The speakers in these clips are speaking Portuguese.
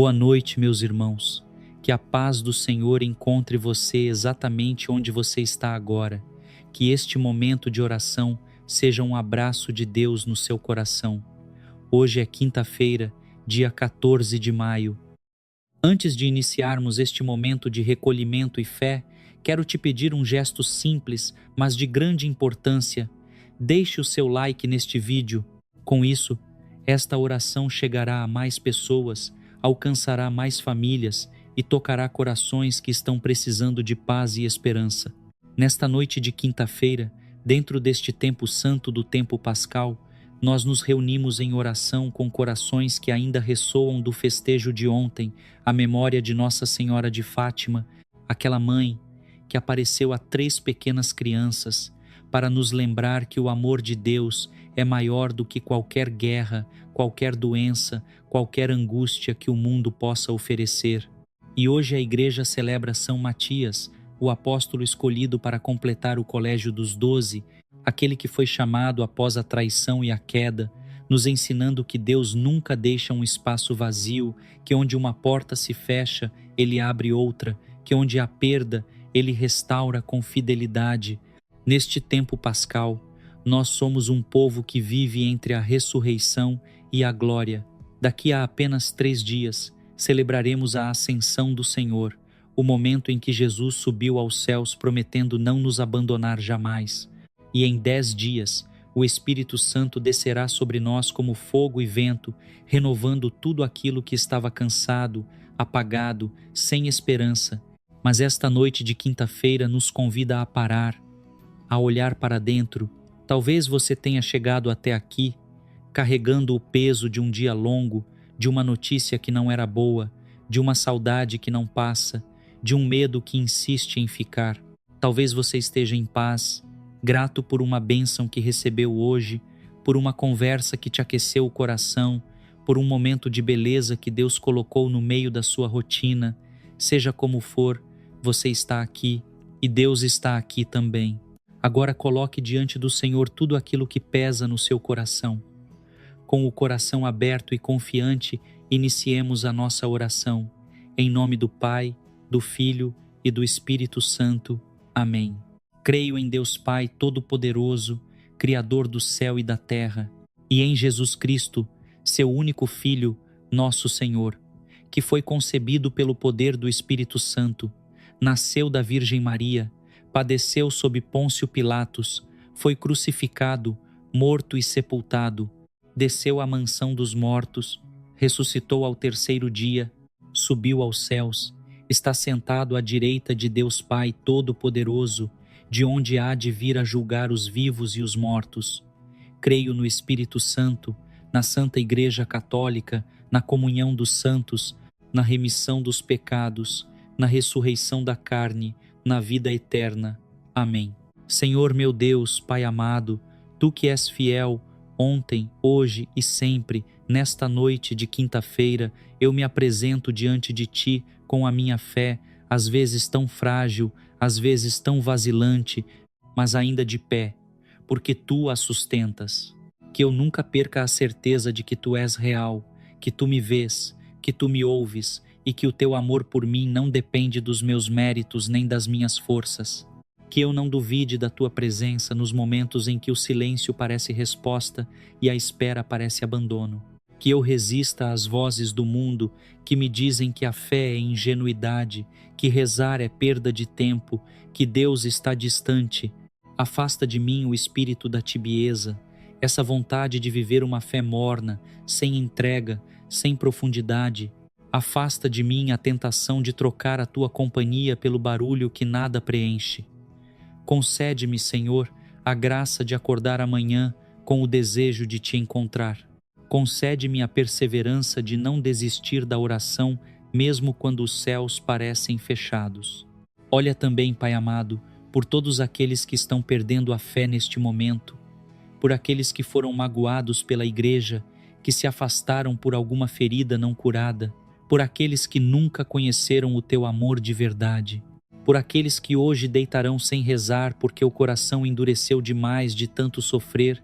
Boa noite, meus irmãos. Que a paz do Senhor encontre você exatamente onde você está agora. Que este momento de oração seja um abraço de Deus no seu coração. Hoje é quinta-feira, dia 14 de maio. Antes de iniciarmos este momento de recolhimento e fé, quero te pedir um gesto simples, mas de grande importância. Deixe o seu like neste vídeo. Com isso, esta oração chegará a mais pessoas, alcançará mais famílias e tocará corações que estão precisando de paz e esperança. Nesta noite de quinta-feira, dentro deste tempo santo do tempo pascal, nós nos reunimos em oração com corações que ainda ressoam do festejo de ontem, a memória de Nossa Senhora de Fátima, aquela mãe que apareceu a 3 pequenas crianças, para nos lembrar que o amor de Deus é maior do que qualquer guerra, qualquer doença, qualquer angústia que o mundo possa oferecer. E hoje a Igreja celebra São Matias, o apóstolo escolhido para completar o colégio dos 12, aquele que foi chamado após a traição e a queda, nos ensinando que Deus nunca deixa um espaço vazio, que onde uma porta se fecha, Ele abre outra, que onde há perda, Ele restaura com fidelidade. Neste tempo pascal, nós somos um povo que vive entre a ressurreição e a glória. Daqui a apenas 3 dias, celebraremos a ascensão do Senhor, o momento em que Jesus subiu aos céus prometendo não nos abandonar jamais. E em 10 dias, o Espírito Santo descerá sobre nós como fogo e vento, renovando tudo aquilo que estava cansado, apagado, sem esperança. Mas esta noite de quinta-feira nos convida a parar, a olhar para dentro. Talvez você tenha chegado até aqui, carregando o peso de um dia longo, de uma notícia que não era boa, de uma saudade que não passa, de um medo que insiste em ficar. Talvez você esteja em paz, grato por uma bênção que recebeu hoje, por uma conversa que te aqueceu o coração, por um momento de beleza que Deus colocou no meio da sua rotina. Seja como for, você está aqui e Deus está aqui também. Agora coloque diante do Senhor tudo aquilo que pesa no seu coração. Com o coração aberto e confiante, iniciemos a nossa oração. Em nome do Pai, do Filho e do Espírito Santo. Amém. Creio em Deus Pai Todo-Poderoso, Criador do céu e da terra, e em Jesus Cristo, seu único Filho, nosso Senhor, que foi concebido pelo poder do Espírito Santo, nasceu da Virgem Maria, padeceu sob Pôncio Pilatos, foi crucificado, morto e sepultado, desceu à mansão dos mortos, ressuscitou ao 3º dia, subiu aos céus, está sentado à direita de Deus Pai Todo-Poderoso, de onde há de vir a julgar os vivos e os mortos. Creio no Espírito Santo, na Santa Igreja Católica, na comunhão dos santos, na remissão dos pecados, na ressurreição da carne, na vida eterna. Amém. Senhor meu Deus, Pai amado, Tu que és fiel, ontem, hoje e sempre, nesta noite de quinta-feira, eu me apresento diante de Ti com a minha fé, às vezes tão frágil, às vezes tão vacilante, mas ainda de pé, porque Tu a sustentas. Que eu nunca perca a certeza de que Tu és real, que Tu me vês, que Tu me ouves e que o Teu amor por mim não depende dos meus méritos nem das minhas forças. Que eu não duvide da Tua presença nos momentos em que o silêncio parece resposta e a espera parece abandono. Que eu resista às vozes do mundo que me dizem que a fé é ingenuidade, que rezar é perda de tempo, que Deus está distante. Afasta de mim o espírito da tibieza, essa vontade de viver uma fé morna, sem entrega, sem profundidade. Afasta de mim a tentação de trocar a Tua companhia pelo barulho que nada preenche. Concede-me, Senhor, a graça de acordar amanhã com o desejo de Te encontrar. Concede-me a perseverança de não desistir da oração, mesmo quando os céus parecem fechados. Olha também, Pai amado, por todos aqueles que estão perdendo a fé neste momento, por aqueles que foram magoados pela Igreja, que se afastaram por alguma ferida não curada, por aqueles que nunca conheceram o Teu amor de verdade, por aqueles que hoje deitarão sem rezar porque o coração endureceu demais de tanto sofrer.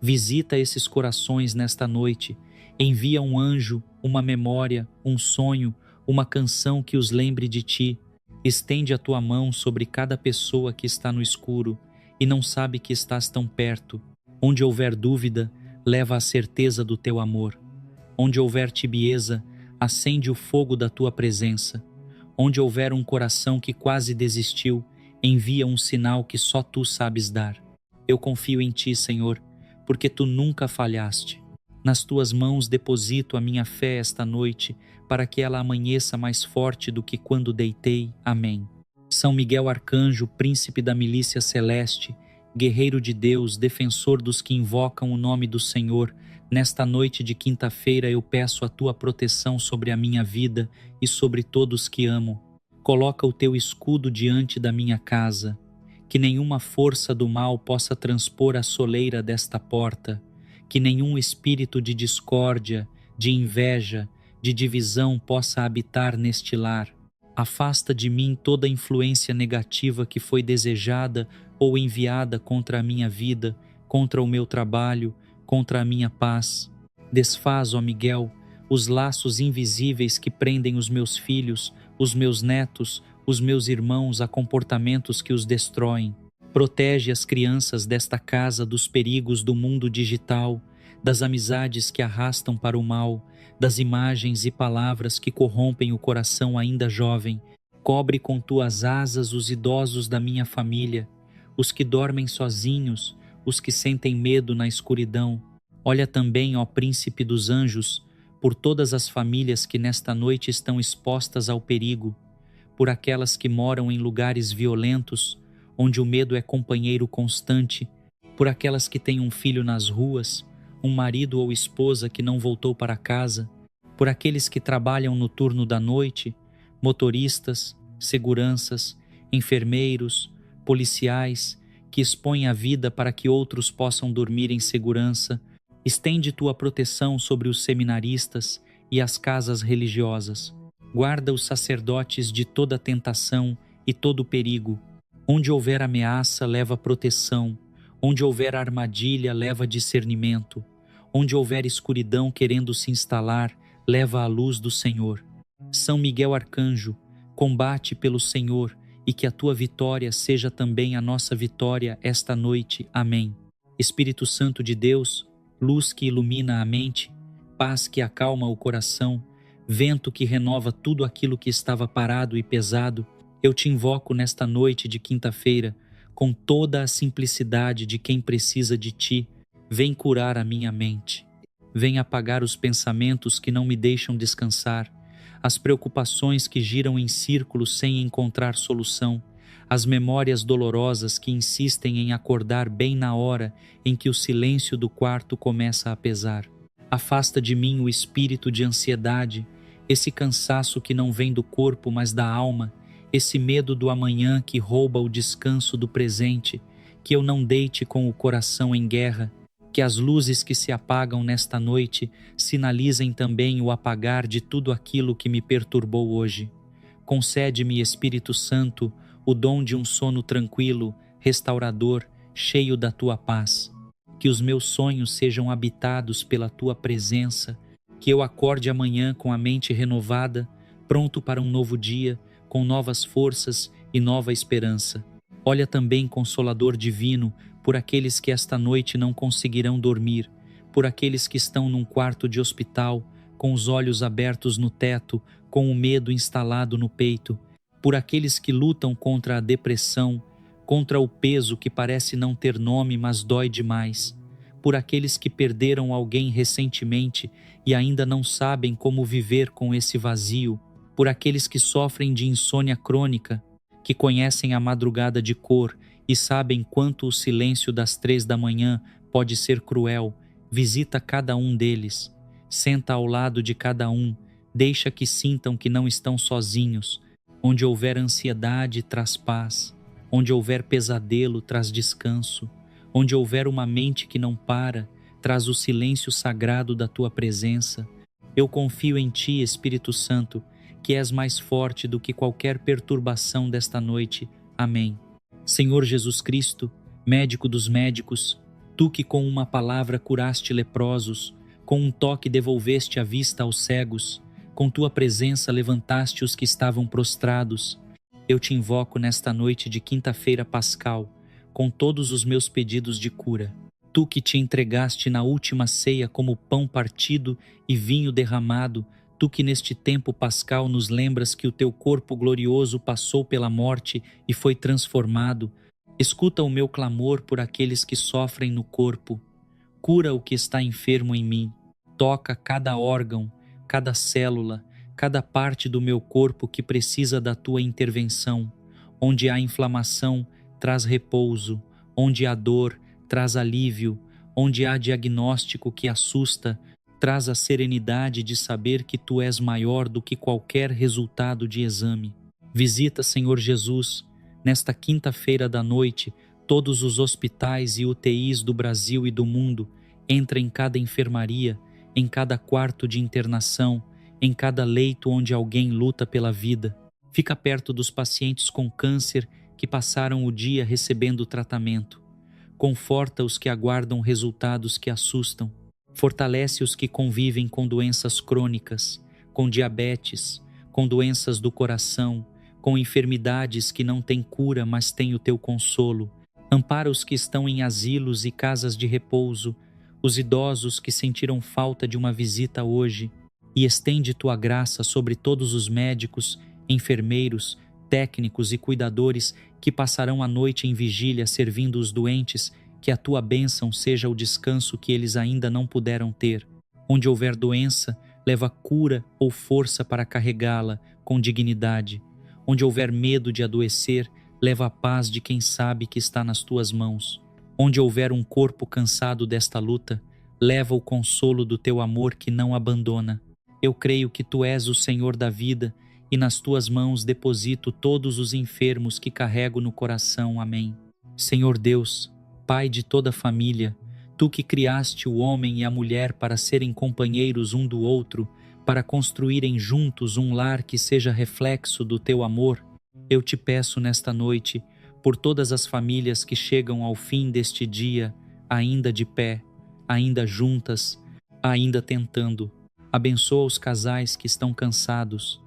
Visita esses corações nesta noite Envia um anjo, uma memória, um sonho, uma canção que os lembre de ti. Estende a tua mão sobre cada pessoa que está no escuro e não sabe que estás tão perto. Onde houver dúvida, leva a certeza do teu amor. Onde houver tibieza, acende o fogo da tua presença. Onde houver um coração que quase desistiu, envia um sinal que só tu sabes dar. Eu confio em ti, Senhor, porque tu nunca falhaste. Nas tuas mãos deposito a minha fé esta noite, para que ela amanheça mais forte do que quando deitei. Amém. São Miguel Arcanjo, príncipe da milícia celeste, guerreiro de Deus, defensor dos que invocam o nome do Senhor, nesta noite de quinta-feira eu peço a tua proteção sobre a minha vida e sobre todos que amo. Coloca o teu escudo diante da minha casa, que nenhuma força do mal possa transpor a soleira desta porta, que nenhum espírito de discórdia, de inveja, de divisão possa habitar neste lar. Afasta de mim toda influência negativa que foi desejada ou enviada contra a minha vida, contra o meu trabalho, contra a minha paz. Desfaz, ó Miguel, os laços invisíveis que prendem os meus filhos, os meus netos, os meus irmãos a comportamentos que os destroem. Protege as crianças desta casa dos perigos do mundo digital, das amizades que arrastam para o mal, das imagens e palavras que corrompem o coração ainda jovem. Cobre com tuas asas os idosos da minha família, os que dormem sozinhos, os que sentem medo na escuridão. Olha também, ó Príncipe dos Anjos, por todas as famílias que nesta noite estão expostas ao perigo, por aquelas que moram em lugares violentos, onde o medo é companheiro constante, por aquelas que têm um filho nas ruas, um marido ou esposa que não voltou para casa, por aqueles que trabalham no turno da noite, motoristas, seguranças, enfermeiros, policiais, que expõem a vida para que outros possam dormir em segurança. Estende tua proteção sobre os seminaristas e as casas religiosas. Guarda os sacerdotes de toda tentação e todo perigo. Onde houver ameaça, leva proteção. Onde houver armadilha, leva discernimento. Onde houver escuridão querendo se instalar, leva a luz do Senhor. São Miguel Arcanjo, combate pelo Senhor e que a tua vitória seja também a nossa vitória esta noite. Amém. Espírito Santo de Deus, luz que ilumina a mente, paz que acalma o coração, vento que renova tudo aquilo que estava parado e pesado, eu te invoco nesta noite de quinta-feira, com toda a simplicidade de quem precisa de ti. Vem curar a minha mente. Vem apagar os pensamentos que não me deixam descansar, as preocupações que giram em círculos sem encontrar solução, as memórias dolorosas que insistem em acordar bem na hora em que o silêncio do quarto começa a pesar. Afasta de mim o espírito de ansiedade, esse cansaço que não vem do corpo, mas da alma, esse medo do amanhã que rouba o descanso do presente, que eu não deite com o coração em guerra, que as luzes que se apagam nesta noite sinalizem também o apagar de tudo aquilo que me perturbou hoje. Concede-me, Espírito Santo, o dom de um sono tranquilo, restaurador, cheio da tua paz. Que os meus sonhos sejam habitados pela tua presença, que eu acorde amanhã com a mente renovada, pronto para um novo dia, com novas forças e nova esperança. Olha também, Consolador Divino, por aqueles que esta noite não conseguirão dormir, por aqueles que estão num quarto de hospital, com os olhos abertos no teto, com o medo instalado no peito, por aqueles que lutam contra a depressão, contra o peso que parece não ter nome, mas dói demais, por aqueles que perderam alguém recentemente e ainda não sabem como viver com esse vazio, por aqueles que sofrem de insônia crônica, que conhecem a madrugada de cor e sabem quanto o silêncio das 3 da manhã pode ser cruel. Visita cada um deles, senta ao lado de cada um, deixa que sintam que não estão sozinhos. Onde houver ansiedade, traz paz. Onde houver pesadelo, traz descanso. Onde houver uma mente que não para, traz o silêncio sagrado da tua presença. Eu confio em ti, Espírito Santo, que és mais forte do que qualquer perturbação desta noite. Amém. Senhor Jesus Cristo, médico dos médicos, tu que com uma palavra curaste leprosos, Com um toque devolveste a vista aos cegos, com tua presença levantaste os que estavam prostrados. Eu te invoco nesta noite de quinta-feira pascal, com todos os meus pedidos de cura. Tu que te entregaste na última ceia como pão partido e vinho derramado, tu que neste tempo pascal nos lembras que o teu corpo glorioso passou pela morte e foi transformado, escuta o meu clamor por aqueles que sofrem no corpo. Cura o que está enfermo em mim. Toca cada órgão, cada célula, cada parte do meu corpo que precisa da tua intervenção. Onde há inflamação, traz repouso. Onde há dor, traz alívio. Onde há diagnóstico que assusta, traz a serenidade de saber que tu és maior do que qualquer resultado de exame. Visita, Senhor Jesus, nesta quinta-feira da noite, todos os hospitais e UTIs do Brasil e do mundo. Entra em cada enfermaria, em cada quarto de internação, em cada leito onde alguém luta pela vida. Fica perto dos pacientes com câncer que passaram o dia recebendo tratamento. Conforta os que aguardam resultados que assustam. Fortalece os que convivem com doenças crônicas, com diabetes, com doenças do coração, com enfermidades que não têm cura, mas têm o teu consolo. Ampara os que estão em asilos e casas de repouso, os idosos que sentiram falta de uma visita hoje, e estende tua graça sobre todos os médicos, enfermeiros, técnicos e cuidadores que passarão a noite em vigília servindo os doentes, que a tua bênção seja o descanso que eles ainda não puderam ter. Onde houver doença, leva cura ou força para carregá-la com dignidade. Onde houver medo de adoecer, leva a paz de quem sabe que está nas tuas mãos. Onde houver um corpo cansado desta luta, leva o consolo do teu amor que não abandona. Eu creio que tu és o Senhor da vida e nas tuas mãos deposito todos os enfermos que carrego no coração. Amém. Senhor Deus, Pai de toda a família, tu que criaste o homem e a mulher para serem companheiros um do outro, para construírem juntos um lar que seja reflexo do teu amor, eu te peço nesta noite, por todas as famílias que chegam ao fim deste dia, ainda de pé, ainda juntas, ainda tentando. Abençoa os casais que estão cansados,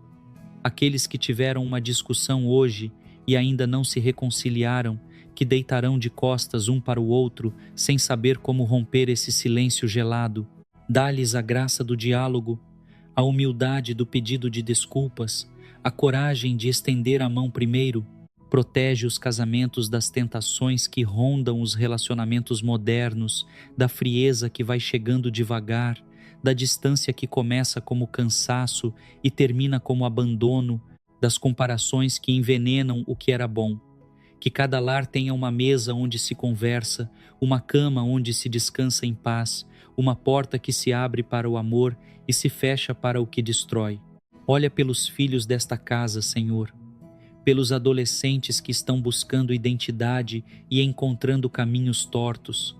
aqueles que tiveram uma discussão hoje e ainda não se reconciliaram, que deitarão de costas um para o outro, sem saber como romper esse silêncio gelado. Dá-lhes a graça do diálogo, a humildade do pedido de desculpas, a coragem de estender a mão primeiro. Protege os casamentos das tentações que rondam os relacionamentos modernos, da frieza que vai chegando devagar, da distância que começa como cansaço e termina como abandono, das comparações que envenenam o que era bom. Que cada lar tenha uma mesa onde se conversa, uma cama onde se descansa em paz, uma porta que se abre para o amor e se fecha para o que destrói. Olha pelos filhos desta casa, Senhor, pelos adolescentes que estão buscando identidade e encontrando caminhos tortos,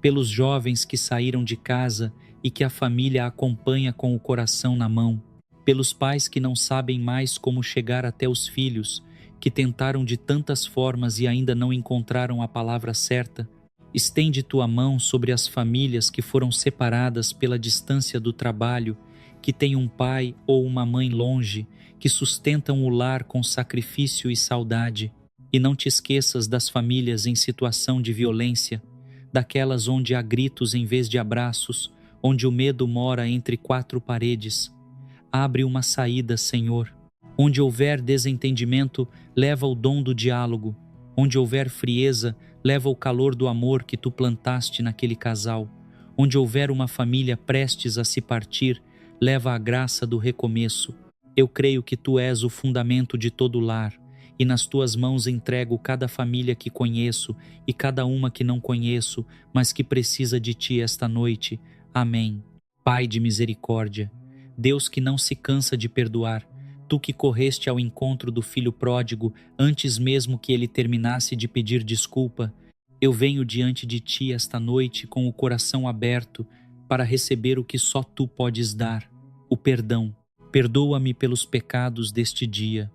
pelos jovens que saíram de casa e que a família acompanha com o coração na mão, pelos pais que não sabem mais como chegar até os filhos, que tentaram de tantas formas e ainda não encontraram a palavra certa. Estende tua mão sobre as famílias que foram separadas pela distância do trabalho, que têm um pai ou uma mãe longe, que sustentam o lar com sacrifício e saudade. E não te esqueças das famílias em situação de violência, daquelas onde há gritos em vez de abraços, onde o medo mora entre quatro paredes. Abre uma saída, Senhor. Onde houver desentendimento, leva o dom do diálogo. Onde houver frieza, leva o calor do amor que tu plantaste naquele casal. Onde houver uma família prestes a se partir, leva a graça do recomeço. Eu creio que tu és o fundamento de todo lar, e nas tuas mãos entrego cada família que conheço e cada uma que não conheço, mas que precisa de ti esta noite. Amém. Pai de misericórdia, Deus que não se cansa de perdoar, tu que correste ao encontro do filho pródigo antes mesmo que ele terminasse de pedir desculpa, eu venho diante de ti esta noite com o coração aberto para receber o que só tu podes dar, o perdão. Perdoa-me pelos pecados deste dia,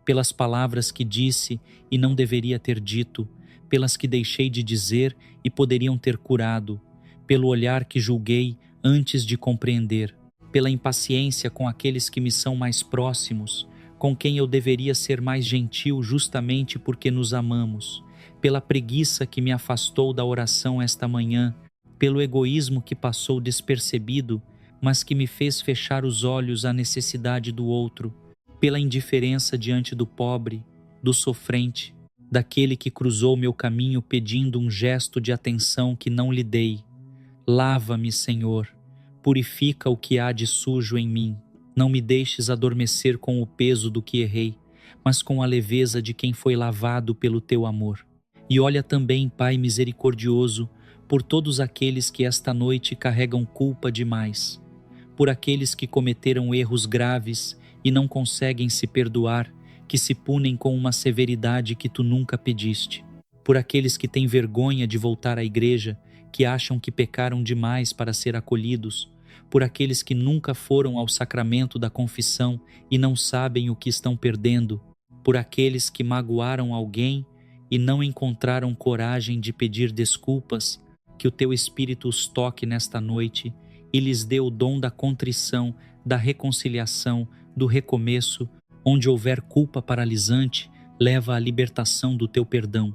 pelas palavras que disse e não deveria ter dito, pelas que deixei de dizer e poderiam ter curado, pelo olhar que julguei antes de compreender, pela impaciência com aqueles que me são mais próximos, com quem eu deveria ser mais gentil justamente porque nos amamos, pela preguiça que me afastou da oração esta manhã, pelo egoísmo que passou despercebido, mas que me fez fechar os olhos à necessidade do outro, pela indiferença diante do pobre, do sofrente, daquele que cruzou meu caminho pedindo um gesto de atenção que não lhe dei. Lava-me, Senhor, purifica o que há de sujo em mim. Não me deixes adormecer com o peso do que errei, mas com a leveza de quem foi lavado pelo teu amor. E olha também, Pai misericordioso, por todos aqueles que esta noite carregam culpa demais, por aqueles que cometeram erros graves e não conseguem se perdoar, que se punem com uma severidade que tu nunca pediste, por aqueles que têm vergonha de voltar à igreja, que acham que pecaram demais para ser acolhidos, por aqueles que nunca foram ao sacramento da confissão e não sabem o que estão perdendo, por aqueles que magoaram alguém e não encontraram coragem de pedir desculpas, que o teu Espírito os toque nesta noite e lhes dê o dom da contrição, da reconciliação, do recomeço. Onde houver culpa paralisante, leva à libertação do teu perdão.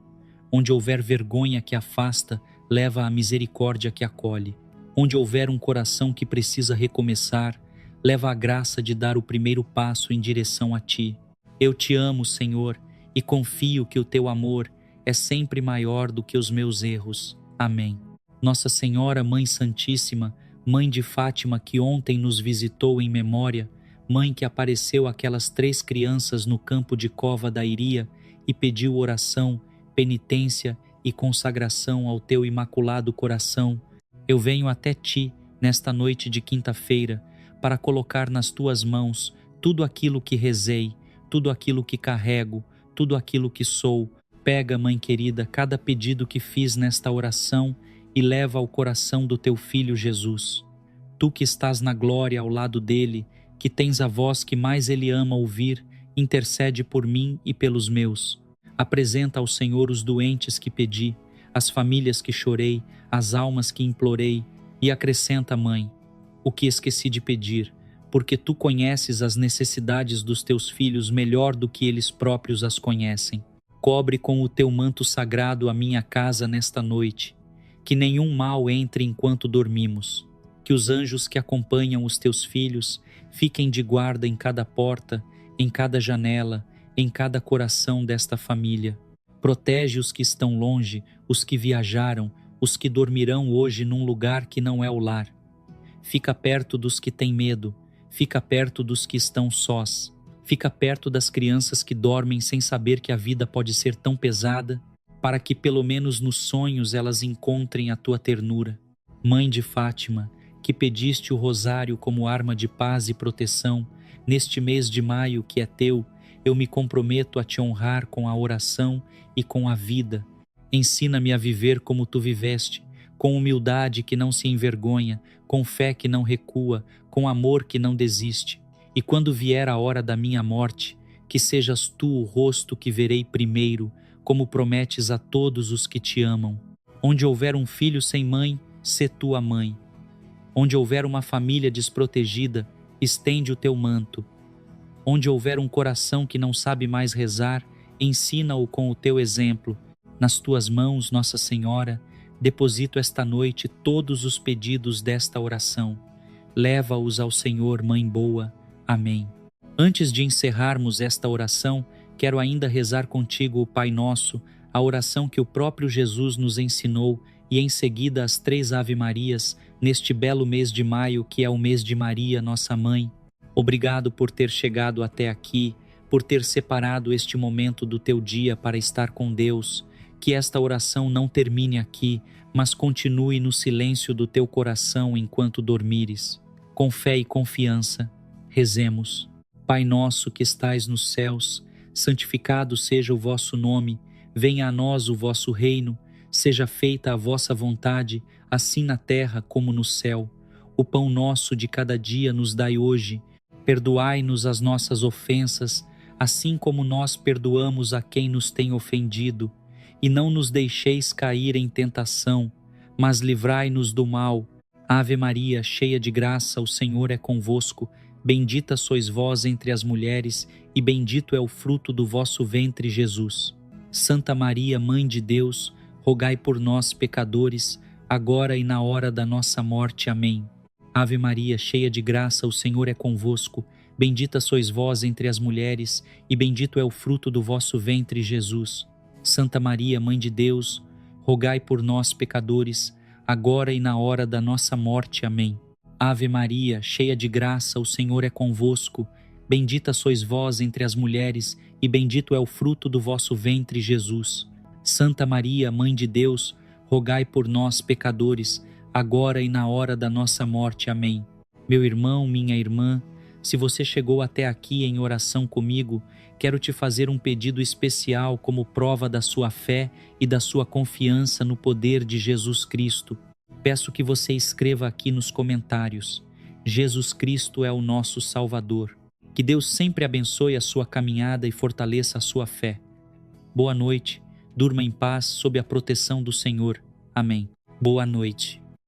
Onde houver vergonha que afasta, leva à misericórdia que acolhe. Onde houver um coração que precisa recomeçar, leva a graça de dar o primeiro passo em direção a ti. Eu te amo, Senhor, e confio que o teu amor é sempre maior do que os meus erros. Amém. Nossa Senhora, Mãe Santíssima, Mãe de Fátima que ontem nos visitou em memória, Mãe que apareceu àquelas 3 crianças no campo de Cova da Iria e pediu oração, penitência e consagração ao teu imaculado coração, eu venho até ti nesta noite de quinta-feira para colocar nas tuas mãos tudo aquilo que rezei, tudo aquilo que carrego, tudo aquilo que sou. Pega, Mãe querida, cada pedido que fiz nesta oração e leva ao coração do teu Filho Jesus. Tu que estás na glória ao lado dele, que tens a voz que mais ele ama ouvir, intercede por mim e pelos meus. Apresenta ao Senhor os doentes que pedi, as famílias que chorei, as almas que implorei, e acrescenta, Mãe, o que esqueci de pedir, porque tu conheces as necessidades dos teus filhos melhor do que eles próprios as conhecem. Cobre com o teu manto sagrado a minha casa nesta noite, que nenhum mal entre enquanto dormimos, que os anjos que acompanham os teus filhos fiquem de guarda em cada porta, em cada janela, em cada coração desta família. Protege os que estão longe, os que viajaram, os que dormirão hoje num lugar que não é o lar. Fica perto dos que têm medo, fica perto dos que estão sós, fica perto das crianças que dormem sem saber que a vida pode ser tão pesada, para que pelo menos nos sonhos elas encontrem a tua ternura. Mãe de Fátima, que pediste o rosário como arma de paz e proteção, neste mês de maio que é teu, eu me comprometo a te honrar com a oração e com a vida. Ensina-me a viver como tu viveste, com humildade que não se envergonha, com fé que não recua, com amor que não desiste. E quando vier a hora da minha morte, que sejas tu o rosto que verei primeiro, como prometes a todos os que te amam. Onde houver um filho sem mãe, sê tu a mãe. Onde houver uma família desprotegida, estende o teu manto. Onde houver um coração que não sabe mais rezar, ensina-o com o teu exemplo. Nas tuas mãos, Nossa Senhora, deposito esta noite todos os pedidos desta oração. Leva-os ao Senhor, Mãe boa. Amém. Antes de encerrarmos esta oração, quero ainda rezar contigo o Pai Nosso, a oração que o próprio Jesus nos ensinou, e em seguida as 3 Ave-Marias, neste belo mês de maio que é o mês de Maria, nossa Mãe. Obrigado por ter chegado até aqui, por ter separado este momento do teu dia para estar com Deus. Que esta oração não termine aqui, mas continue no silêncio do teu coração enquanto dormires. Com fé e confiança, rezemos. Pai nosso que estais nos céus, santificado seja o vosso nome, venha a nós o vosso reino, seja feita a vossa vontade, assim na terra como no céu. O pão nosso de cada dia nos dai hoje. Perdoai-nos as nossas ofensas, assim como nós perdoamos a quem nos tem ofendido. E não nos deixeis cair em tentação, mas livrai-nos do mal. Ave Maria, cheia de graça, o Senhor é convosco. Bendita sois vós entre as mulheres, e bendito é o fruto do vosso ventre, Jesus. Santa Maria, Mãe de Deus, rogai por nós, pecadores, agora e na hora da nossa morte. Amém. Ave Maria, cheia de graça, o Senhor é convosco. Bendita sois vós entre as mulheres, e bendito é o fruto do vosso ventre, Jesus. Santa Maria, Mãe de Deus, rogai por nós, pecadores, agora e na hora da nossa morte. Amém. Ave Maria, cheia de graça, o Senhor é convosco. Bendita sois vós entre as mulheres, e bendito é o fruto do vosso ventre, Jesus. Santa Maria, Mãe de Deus, rogai por nós, pecadores, agora e na hora da nossa morte. Amém. Meu irmão, minha irmã, se você chegou até aqui em oração comigo, quero te fazer um pedido especial como prova da sua fé e da sua confiança no poder de Jesus Cristo. Peço que você escreva aqui nos comentários: Jesus Cristo é o nosso Salvador. Que Deus sempre abençoe a sua caminhada e fortaleça a sua fé. Boa noite, durma em paz sob a proteção do Senhor. Amém. Boa noite.